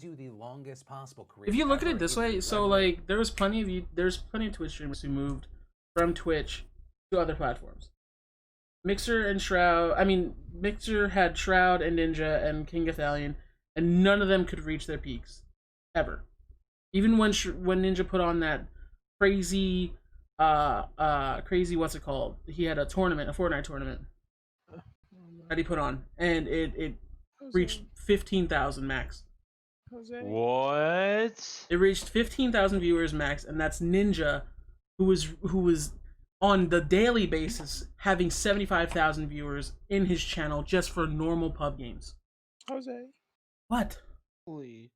you the longest possible career. If you look at ever. it this way, so regular. like there's plenty of Twitch streamers who moved from Twitch to other platforms. Mixer and Shroud. I mean, Mixer had Shroud and Ninja and King Gathalion, and none of them could reach their peaks ever. Even when Ninja put on that crazy, crazy what's it called? He had a tournament, a Fortnite tournament that he put on, and it reached 15,000 max. What? It reached 15,000 viewers max, and that's Ninja, who was on the daily basis having 75,000 viewers in his channel just for normal pub games. Jose. What? Holy.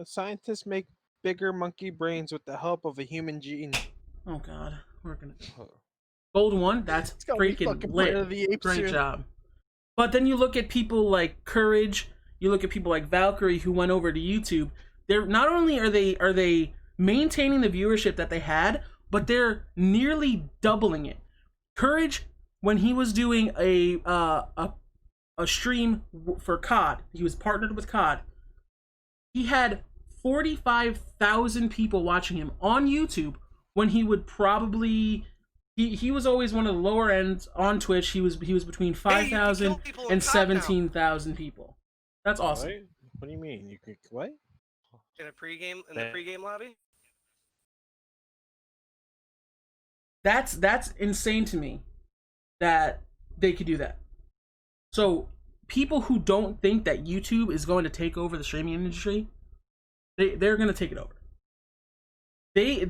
Scientists make bigger monkey brains with the help of a human gene. Oh god, we're gonna Gold 1. That's It's gonna be freaking fucking Planet of lit. the Apes Great soon. job. But then you look at people like Courage. You look at people like Valkyrie who went over to YouTube. They're not only are they maintaining the viewership that they had, but they're nearly doubling it. Courage, when he was doing a stream for COD, he was partnered with COD. He had 45,000 people watching him on YouTube when he would probably he was always one of the lower ends on Twitch. He was between 5,000 and 17,000 people. That's awesome. What? What do you mean? You could what? In a pregame in the pregame lobby? That's insane to me that they could do that. So people who don't think that YouTube is going to take over the streaming industry, they're going to take it over. A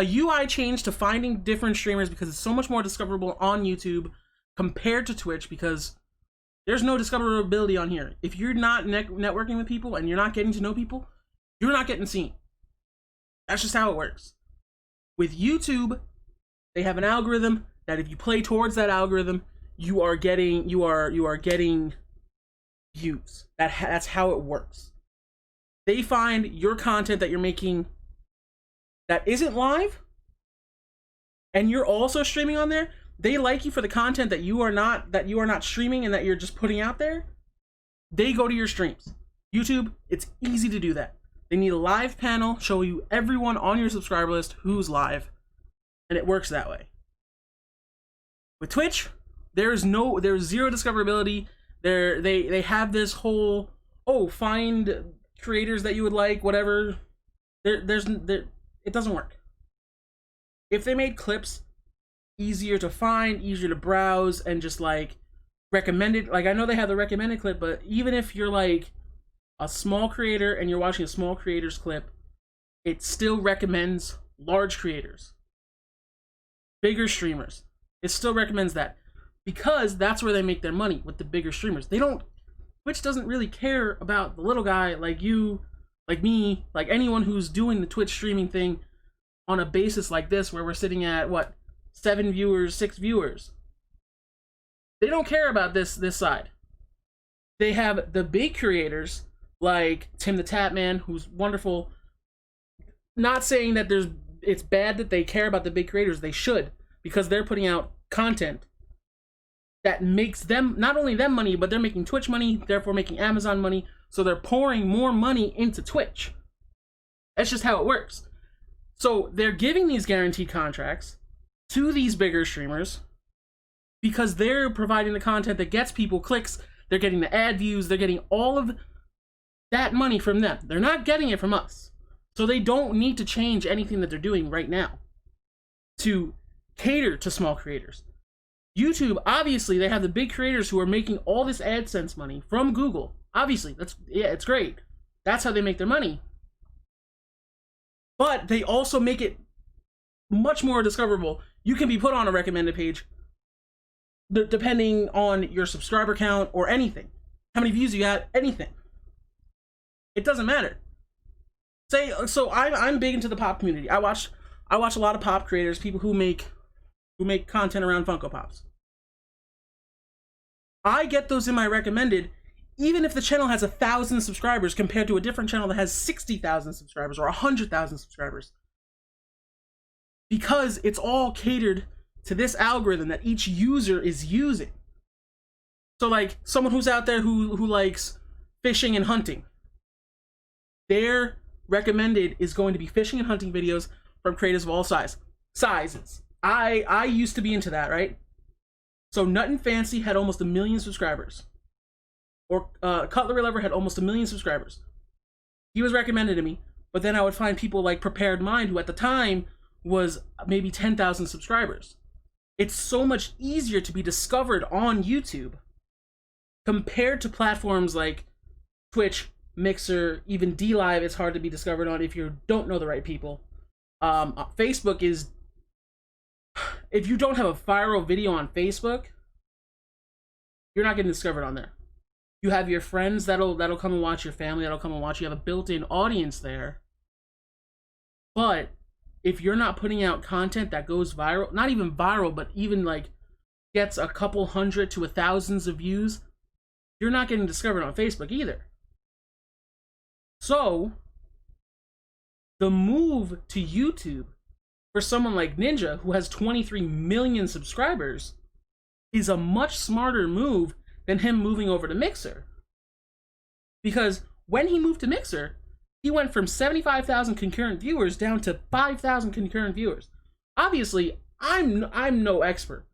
UI change to finding different streamers because it's so much more discoverable on YouTube compared to Twitch, because there's no discoverability on here. If you're not networking with people and you're not getting to know people, you're not getting seen. That's just how it works. With YouTube, they have an algorithm that if you play towards that algorithm, you are getting views. That's how it works. They find your content that you're making that isn't live, and you're also streaming on there. They like you for the content that you are not streaming and that you're just putting out there. They go to your streams. YouTube, it's easy to do that. They need a live panel, show you everyone on your subscriber list who's live, and it works that way. With Twitch, there's zero discoverability. They have this whole, find creators that you would like, whatever. It doesn't work. If they made clips easier to find, easier to browse, and just like recommended, like I know they have the recommended clip, but even if you're like a small creator and you're watching a small creator's clip, it still recommends large creators, bigger streamers. It still recommends that because that's where they make their money, with the bigger streamers. Twitch doesn't really care about the little guy like you, like me, like anyone who's doing the Twitch streaming thing on a basis like this, where we're sitting at what, 7 viewers, 6 viewers. They don't care about this side. They have the big creators like Tim the Tatman, who's wonderful. Not saying that it's bad that they care about the big creators. They should, because they're putting out content that makes them, not only them money, but they're making Twitch money, therefore making Amazon money. So they're pouring more money into Twitch. That's just how it works. So they're giving these guaranteed contracts to these bigger streamers because they're providing the content that gets people clicks. They're getting the ad views. They're getting all of that money from them. They're not getting it from us. So they don't need to change anything that they're doing right now to cater to small creators. YouTube, obviously, they have the big creators who are making all this AdSense money from Google. Obviously, it's great. That's how they make their money. But they also make it much more discoverable. You can be put on a recommended page depending on your subscriber count or anything. How many views you got, anything. It doesn't matter. So I'm big into the pop community. I watch a lot of pop creators, people who make content around Funko Pops. I get those in my recommended, even if the channel has 1,000 subscribers compared to a different channel that has 60,000 subscribers or 100,000 subscribers. Because it's all catered to this algorithm that each user is using. So like someone who's out there who likes fishing and hunting, their recommended is going to be fishing and hunting videos from creators of all sizes. I used to be into that, right? So Nut and Fancy had almost 1 million subscribers. Or Cutlery Lover had almost 1 million subscribers. He was recommended to me, but then I would find people like Prepared Mind, who at the time was maybe 10,000 subscribers. It's so much easier to be discovered on YouTube compared to platforms like Twitch, Mixer, even DLive. It's hard to be discovered on if you don't know the right people. Facebook is, if you don't have a viral video on Facebook, you're not getting discovered on there. You have your friends that'll come and watch, your family that'll come and watch. You have a built-in audience there. But if you're not putting out content that goes viral, not even viral, but even like gets a couple hundred to thousands of views, you're not getting discovered on Facebook either. So the move to YouTube for someone like Ninja, who has 23 million subscribers, is a much smarter move than him moving over to Mixer. Because when he moved to Mixer, he went from 75,000 concurrent viewers down to 5,000 concurrent viewers. Obviously, I'm no expert.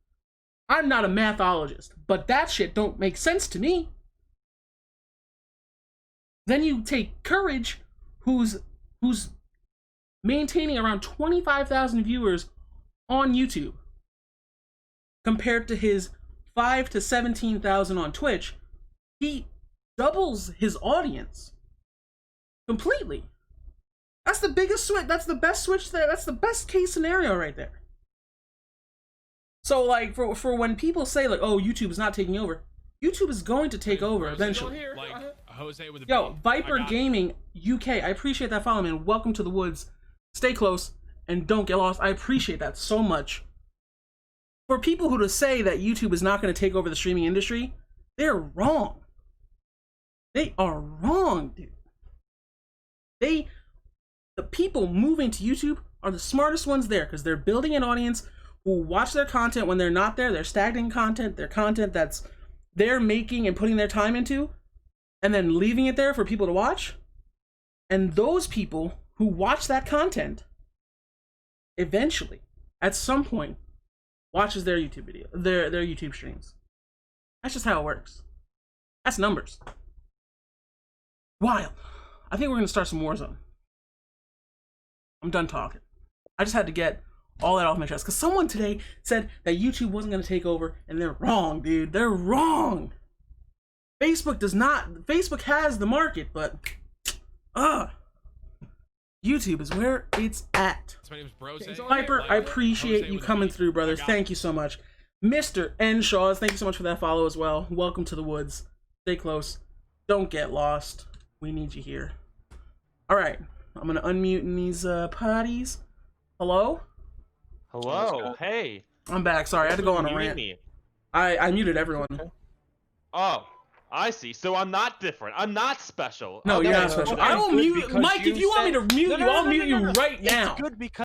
I'm not a mathologist, but that shit don't make sense to me. Then you take Courage, who's maintaining around 25,000 viewers on YouTube, compared to his 5 to 17,000 on Twitch. He doubles his audience completely. That's the biggest switch. That's the best switch there. That's the best case scenario right there. So like for when people say like, oh, YouTube is not taking over, YouTube is going to take over eventually. Like Jose with a Yo, beat. Viper Gaming UK, I appreciate that follow, man. Welcome to the woods. Stay close and don't get lost. I appreciate that so much. For people who to say that YouTube is not going to take over the streaming industry, they're wrong. They are wrong, dude. The people moving to YouTube are the smartest ones there because they're building an audience who watch their content when they're not there. They're stagnating content, their content that's they're making and putting their time into, and then leaving it there for people to watch. And those people who watch that content eventually, at some point, watches their YouTube video, their YouTube streams. That's just how it works. That's numbers. Wild. I think we're gonna start some Warzone. I'm done talking. I just had to get all that off my chest because someone today said that YouTube wasn't gonna take over, and they're wrong, dude. They're wrong. Facebook does not. Facebook has the market, but YouTube is where it's at. My name is Brose. Viper, I appreciate you coming through, brother. Thank you so much. Mr. N. Shaws, thank you so much for that follow as well. Welcome to the woods. Stay close. Don't get lost. We need you here. All right. I'm going to unmute in these parties. Hello? Hello. Hey. I'm back. Sorry, I had to go on a rant. I muted everyone. Oh, I see. So I'm not different. I'm not special. No, Okay. you're not special. I will mute Mike. If you want me to mute you, I'll mute you right now. It's good because